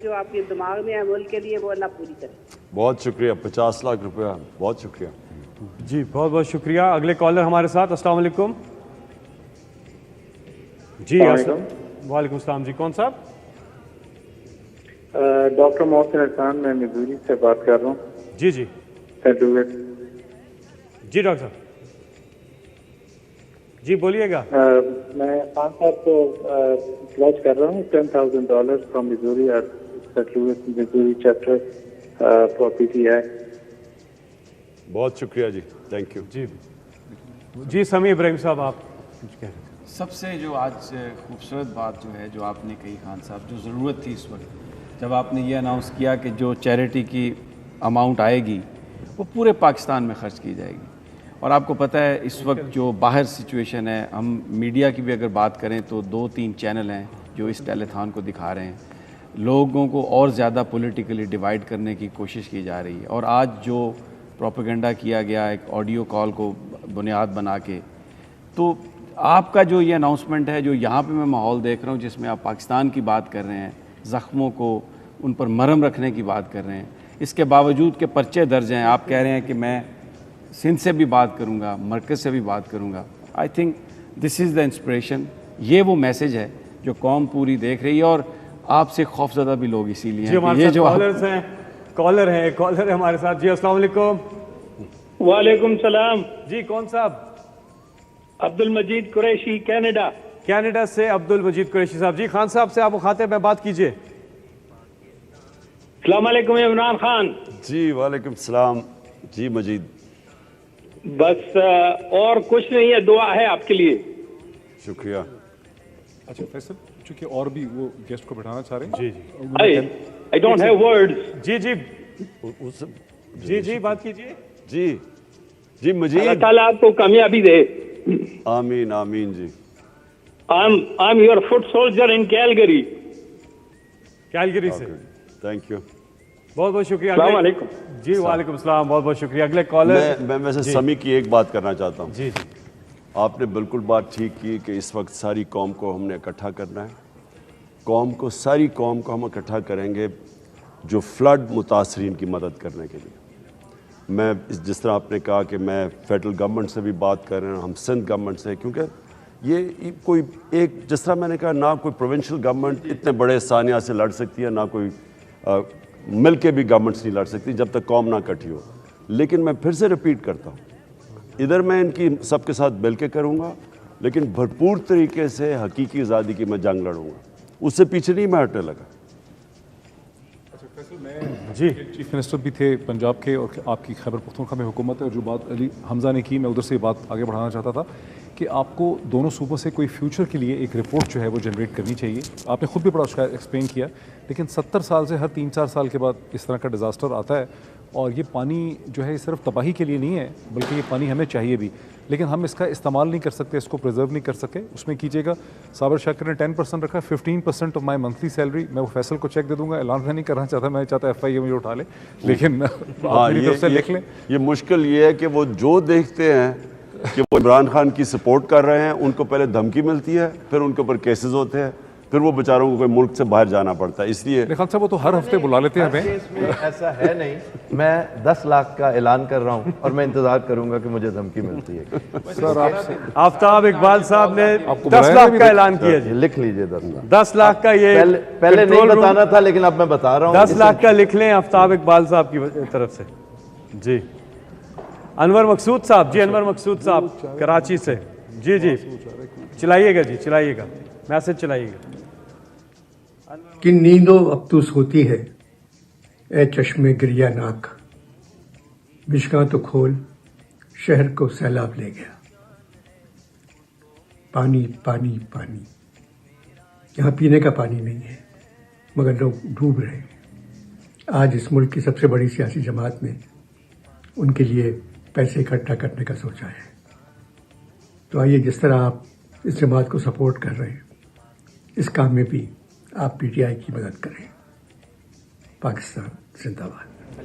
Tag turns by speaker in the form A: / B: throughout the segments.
A: جو آپ کے دماغ میں ہے ملک کے لیے وہ اللہ پوری کرے.
B: بہت شکریہ. 50 لاکھ روپیہ, بہت شکریہ.
C: جی بہت بہت شکریہ. اگلے کالر ہمارے ساتھ. السلام علیکم. جی وعلیکم السلام. جی کون صاحب؟
D: ڈاکٹر محسن احسان, میں مزوری سے بات کر رہا ہوں.
C: جی جی جی ڈاکٹر صاحب جی بولیے گا.
D: میں خان صاحب کو پلیج کر رہا ہوں $10,000 فرام مزوری اور Missouri chapter for P T I.
B: بہت شکریہ جی, تھینک یو.
C: جی جی سمیع ابراہیم صاحب آپ کچھ کہہ رہے ہیں.
E: سب سے جو آج خوبصورت بات جو ہے جو آپ نے کہی خان صاحب, جو ضرورت تھی اس وقت جب آپ نے یہ اناؤنس کیا کہ جو چیریٹی کی اماؤنٹ آئے گی وہ پورے پاکستان میں خرچ کی جائے گی. اور آپ کو پتہ ہے اس وقت جو باہر سچویشن ہے, ہم میڈیا کی بھی اگر بات کریں تو 2-3 چینل ہیں جو اس ٹیلیتھان کو دکھا رہے ہیں. لوگوں کو اور زیادہ پولیٹیکلی ڈیوائیڈ کرنے کی کوشش کی جا رہی ہے. اور آج جو پروپیگنڈا کیا گیا ایک آڈیو کال کو بنیاد بنا کے, تو آپ کا جو یہ اناؤنسمنٹ ہے, جو یہاں پہ میں ماحول دیکھ رہا ہوں جس میں آپ پاکستان کی بات کر رہے ہیں, زخموں کو ان پر مرہم رکھنے کی بات کر رہے ہیں, اس کے باوجود کہ پرچے درج ہیں, آپ کہہ رہے ہیں کہ میں سندھ سے بھی بات کروں گا, مرکز سے بھی بات کروں گا. I think this is the inspiration. یہ وہ میسج ہے جو قوم پوری دیکھ رہی ہے, اور آپ سے خوفزدہ بھی لوگ اسی لیے
C: ہیں. یہ جو کالرز ہیں, کالر ہے ہمارے ساتھ. جی السلام علیکم.
F: وعلیکم السلام.
C: جی کون صاحب؟
F: عبد المجید قریشی,
C: کینیڈا سے عبد المجید قریشی صاحب. جی خان صاحب سے آپ مخاطب میں بات کیجئے.
F: السلام علیکم عمران خان.
B: جی وعلیکم السلام. جی مجید.
F: بس اور کچھ نہیں ہے, دعا ہے آپ کے لیے.
B: شکریہ.
G: اچھا فیصل, چونکہ اور بھی وہ گیسٹ کو بٹھانا چاہ رہے ہیں.
C: جی
F: I don't have words.
C: جی جی جی جی بات کیجئے.
B: جی جی مجید.
F: اللہ تعالیٰ آپ کو کامیابی دے.
B: آمین آمین. جی
F: I'm your foot soldier in Calgary.
C: Calgary سے.
B: Thank you.
C: بہت بہت شکریہ.
F: السلام علیکم.
C: جی وعلیکم السلام. بہت بہت شکریہ. اگلے کالر.
B: میں ویسے سمیع کی ایک بات کرنا چاہتا ہوں.
C: جی جی
B: آپ نے بالکل بات ٹھیک کی کہ اس وقت ساری قوم کو ہم نے اکٹھا کرنا ہے. ساری قوم کو ہم اکٹھا کریں گے جو فلڈ متاثرین کی مدد کرنے کے لیے. میں جس طرح آپ نے کہا کہ میں فیڈرل گورنمنٹ سے بھی بات کر رہے ہیں, ہم سندھ گورنمنٹ سے, کیونکہ یہ کوئی ایک جس طرح میں نے کہا نہ کوئی پروونشل گورنمنٹ اتنے بڑے سانحہ سے لڑ سکتی ہے, نہ کوئی مل کے بھی گورنمنٹس نہیں لڑ سکتی جب تک قوم نہ کٹھی ہو. لیکن میں پھر سے ریپیٹ کرتا ہوں, ادھر میں ان کی سب کے ساتھ مل کے کروں گا, لیکن بھرپور طریقے سے حقیقی آزادی کی میں جنگ لڑوں گا. اس سے پیچھے نہیں میں ہٹنے لگا.
G: جی چیف منسٹر بھی تھے پنجاب کے, اور آپ کی خیبر پختونخوا میں حکومت ہے, اور جو بات علی حمزہ نے کی میں ادھر سے بات آگے بڑھانا چاہتا تھا کہ آپ کو دونوں صوبوں سے کوئی فیوچر کے لیے ایک رپورٹ جو ہے وہ جنریٹ کرنی چاہیے. آپ نے خود بھی بڑا اس کا ایکسپلین کیا, لیکن 70 سال سے ہر 3-4 سال کے بعد اس طرح کا ڈیزاسٹر آتا ہے, اور یہ پانی جو ہے صرف تباہی کے لیے نہیں ہے بلکہ یہ پانی ہمیں چاہیے بھی, لیکن ہم اس کا استعمال نہیں کر سکتے, اس کو پریزرو نہیں کر سکے. اس میں کیجیے گا صابر شاکر نے 10% رکھا, 15% آف مائی منتھلی سیلری. میں وہ فیصل کو چیک دے دوں گا, اعلان میں نہیں کرنا چاہتا, میں چاہتا FIA مجھے اٹھا لے, لیکن آپ میری طرف سے لکھ لیں.
B: یہ مشکل یہ ہے کہ وہ جو دیکھتے ہیں کہ وہ عمران خان کی سپورٹ کر رہے ہیں, ان کو پہلے دھمکی ملتی ہے, پھر ان کے اوپر کیسز ہوتے ہیں, پھر وہ بیچاروں کو کوئی ملک سے باہر جانا پڑتا ہے. اس لیے
G: خان صاحب وہ تو ہر ہفتے بلا لیتے ہیں ہمیں.
H: ایسا ہے نہیں, میں 10 لاکھ کا اعلان کر رہا ہوں اور میں انتظار کروں گا کہ مجھے دھمکی ملتی ہے.
G: سر
C: آفتاب اقبال صاحب نے 10 لاکھ کا اعلان کیا. جی
H: لکھ لیجئے
C: 10 لاکھ کا. یہ
H: پہلے نہیں بتانا تھا لیکن اب میں بتا رہا ہوں.
C: 10 لاکھ کا لکھ لیں آفتاب اقبال صاحب کی طرف سے. جی انور مقصود صاحب. جی انور مقصود صاحب کراچی سے. جی جی چلائیے گا, جی چلائیے گا, میسج چلائیے گا.
I: کہ نیندو افسوس ہوتی ہے اے چشمے گریہ ناک, مشکاں تو کھول شہر کو سیلاب لے گیا. پانی پانی پانی, یہاں پینے کا پانی نہیں ہے مگر لوگ ڈوب رہے ہیں. آج اس ملک کی سب سے بڑی سیاسی جماعت نے ان کے لیے پیسے اکٹھا کرنے کا سوچا ہے. تو آئیے جس طرح آپ اس جماعت کو سپورٹ کر رہے ہیں اس کام میں بھی آپ پی ٹی آئی کی مدد کریں. پاکستان زندہ باد.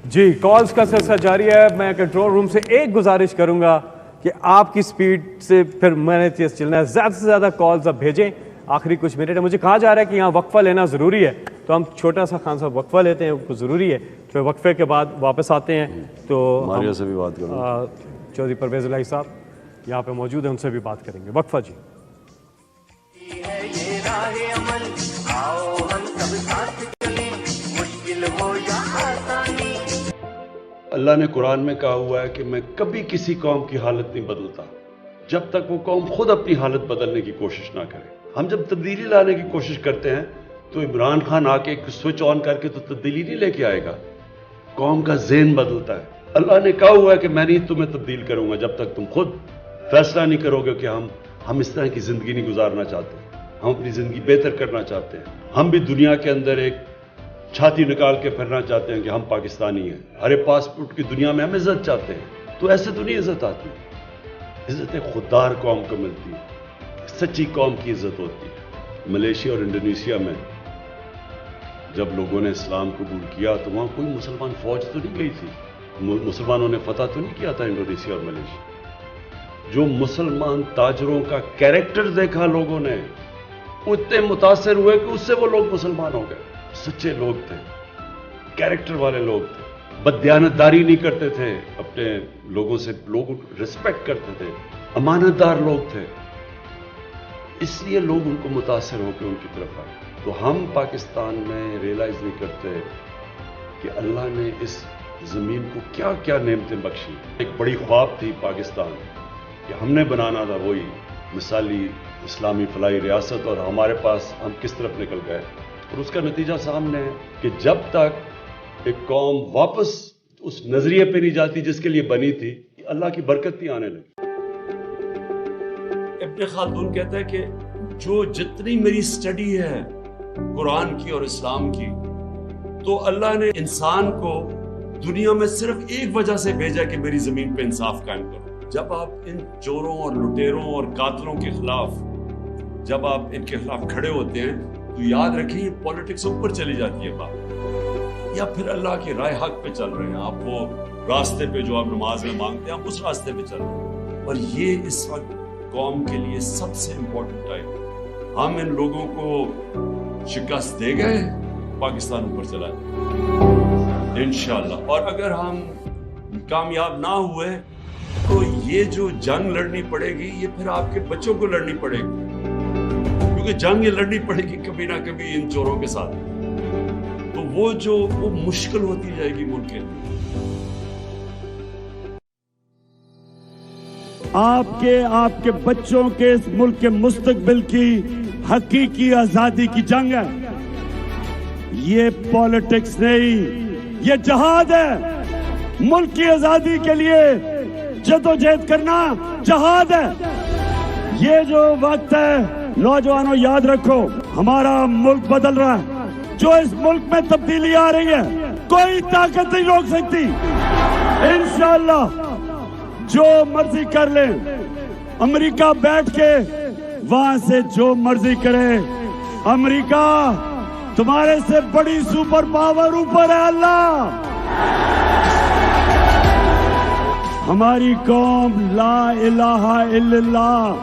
C: جی کالز کا سلسلہ جاری ہے. میں کنٹرول روم سے ایک گزارش کروں گا کہ آپ کی سپیڈ سے پھر میں نے تیز چلنا ہے, زیادہ سے زیادہ کالز اب بھیجیں. آخری کچھ منٹ ہے, مجھے کہا جا رہا ہے کہ یہاں وقفہ لینا ضروری ہے, تو ہم چھوٹا سا خان صاحب وقفہ لیتے ہیں, وہ ضروری ہے, پھر وقفے کے بعد واپس آتے ہیں. تو
B: ماریہ سے بھی بات کروں,
C: چودھری پرویز الہی صاحب یہاں پہ موجود ہیں, ان سے بھی بات کریں گے. وقفہ جی.
B: اللہ نے قرآن میں کہا ہوا ہے کہ میں کبھی کسی قوم کی حالت نہیں بدلتا جب تک وہ قوم خود اپنی حالت بدلنے کی کوشش نہ کرے. ہم جب تبدیلی لانے کی کوشش کرتے ہیں تو عمران خان آ کے ایک سوئچ آن کر کے تو تبدیلی نہیں لے کے آئے گا, قوم کا ذہن بدلتا ہے. اللہ نے کہا ہوا ہے کہ میں نہیں تمہیں تبدیل کروں گا جب تک تم خود فیصلہ نہیں کرو گے کہ ہم اس طرح کی زندگی نہیں گزارنا چاہتے, ہم اپنی زندگی بہتر کرنا چاہتے ہیں. ہم بھی دنیا کے اندر ایک چھاتی نکال کے پھرنا چاہتے ہیں کہ ہم پاکستانی ہیں, ہر پاسپورٹ کی دنیا میں ہم عزت چاہتے ہیں. تو ایسے تو نہیں عزت آتی, عزت ایک خوددار قوم کو ملتی ہے, سچی قوم کی عزت ہوتی ہے. ملیشیا اور انڈونیشیا میں جب لوگوں نے اسلام قبول کیا تو وہاں کوئی مسلمان فوج تو نہیں گئی تھی, مسلمانوں نے فتح تو نہیں کیا تھا انڈونیشیا اور ملیشیا. جو مسلمان تاجروں کا کیریکٹر دیکھا لوگوں نے, اتنے متاثر ہوئے کہ اس سے وہ لوگ مسلمان ہو گئے. سچے لوگ تھے, کیریکٹر والے لوگ تھے, بددیانتداری نہیں کرتے تھے, اپنے لوگوں سے لوگ رسپیکٹ کرتے تھے, امانت دار لوگ تھے. اس لیے لوگ ان کو متاثر ہو کے ان کی طرف آئے. تو ہم پاکستان میں ریئلائز نہیں کرتے کہ اللہ نے اس زمین کو کیا کیا نعمتیں بخشی. ایک بڑی خواب تھی پاکستان کہ ہم نے بنانا تھا وہی مثالی اسلامی فلاحی ریاست, اور ہمارے پاس ہم کس طرف نکل گئے. اور اس کا نتیجہ سامنے ہے کہ جب تک ایک قوم واپس اس نظریے پہ نہیں جاتی جس کے لیے بنی تھی, اللہ کی برکت نہیں آنے لگی. ابن خلدون کہتا ہے کہ جو جتنی میری سٹڈی ہے قرآن کی اور اسلام کی, تو اللہ نے انسان کو دنیا میں صرف ایک وجہ سے بھیجا کہ میری زمین پہ انصاف قائم کرو. جب آپ ان چوروں اور لٹیروں اور قاتلوں کے خلاف جب آپ ان کے خلاف کھڑے ہوتے ہیں تو یاد رکھیں یہ پولیٹکس اوپر چلی جاتی ہے بات, یا پھر اللہ کی رائے حق پہ چل رہے ہیں آپ, وہ راستے پہ جو آپ نماز میں مانگتے ہیں آپ اس راستے پہ چل رہے ہیں. اور یہ اس وقت قوم کے لیے سب سے امپورٹنٹ ٹائم. ہم ان لوگوں کو شکست دے گئے, پاکستان اوپر چلا جائے انشاءاللہ. اور اگر ہم کامیاب نہ ہوئے تو یہ جو جنگ لڑنی پڑے گی یہ پھر آپ کے بچوں کو لڑنی پڑے گی, کیونکہ جنگ یہ لڑنی پڑے گی کبھی نہ کبھی ان چوروں کے ساتھ. تو وہ مشکل ہوتی جائے گی ملک کے لیے.
J: آپ کے بچوں کے اس ملک کے مستقبل کی حقیقی آزادی کی جنگ ہے. یہ پالیٹکس نہیں, یہ جہاد ہے. ملک کی آزادی کے لیے جدوجہد کرنا جہاد ہے. یہ جو وقت ہے نوجوانوں یاد رکھو, ہمارا ملک بدل رہا ہے. جو اس ملک میں تبدیلی آ رہی ہے کوئی طاقت نہیں روک سکتی. انشاءاللہ جو مرضی کر لیں, امریکہ بیٹھ کے وہاں سے جو مرضی کرے, امریکہ تمہارے سے بڑی سپر پاور اوپر ہے اللہ. ہماری قوم لا الہ الا اللہ,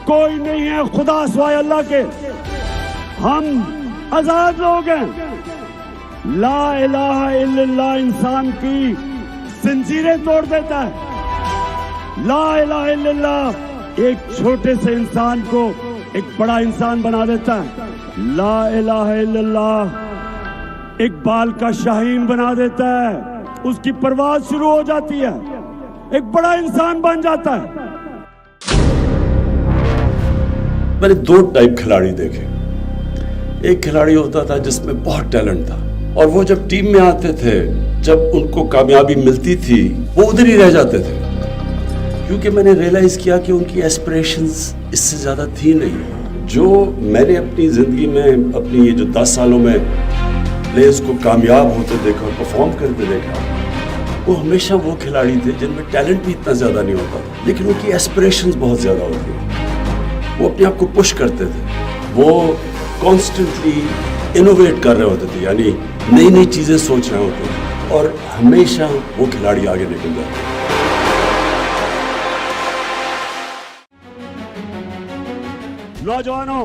J: کوئی نہیں ہے خدا سوائے اللہ کے. ہم آزاد لوگ ہیں. لا الہ الا اللہ انسان کی زنجیریں توڑ دیتا ہے. لا الہ الا اللہ ایک چھوٹے سے انسان کو ایک بڑا انسان بنا دیتا ہے. لا الہ الا اللہ اقبال کا شاہین بنا دیتا ہے, اس کی پرواز شروع ہو جاتی ہے, ایک بڑا انسان بن جاتا ہے.
B: میں نے دو ٹائپ کھلاڑی دیکھے. ایک کھلاڑی ہوتا تھا جس میں بہت ٹیلنٹ تھا, اور وہ جب ٹیم میں آتے تھے, جب ان کو کامیابی ملتی تھی وہ ادھر ہی رہ جاتے تھے, کیونکہ میں نے ریئلائز کیا کہ ان کی ایسپریشنز اس سے زیادہ تھی نہیں. جو میں نے اپنی زندگی میں اپنی یہ جو 10 سالوں میں پلیئرز کو کامیاب ہوتے دیکھا اور پرفارم کرتے دیکھا, وہ ہمیشہ وہ کھلاڑی تھے جن میں ٹیلنٹ بھی اتنا زیادہ نہیں ہوتا, لیکن ان کی ایسپریشنز بہت زیادہ ہوتی ہیں. وہ اپنے آپ کو پش کرتے تھے, وہ کانسٹنٹلی انوویٹ کر رہے ہوتے تھے, یعنی نئی نئی چیزیں سوچ رہے ہوتے تھے, اور ہمیشہ وہ کھلاڑی آگے نکل جاتے.
J: نوجوانوں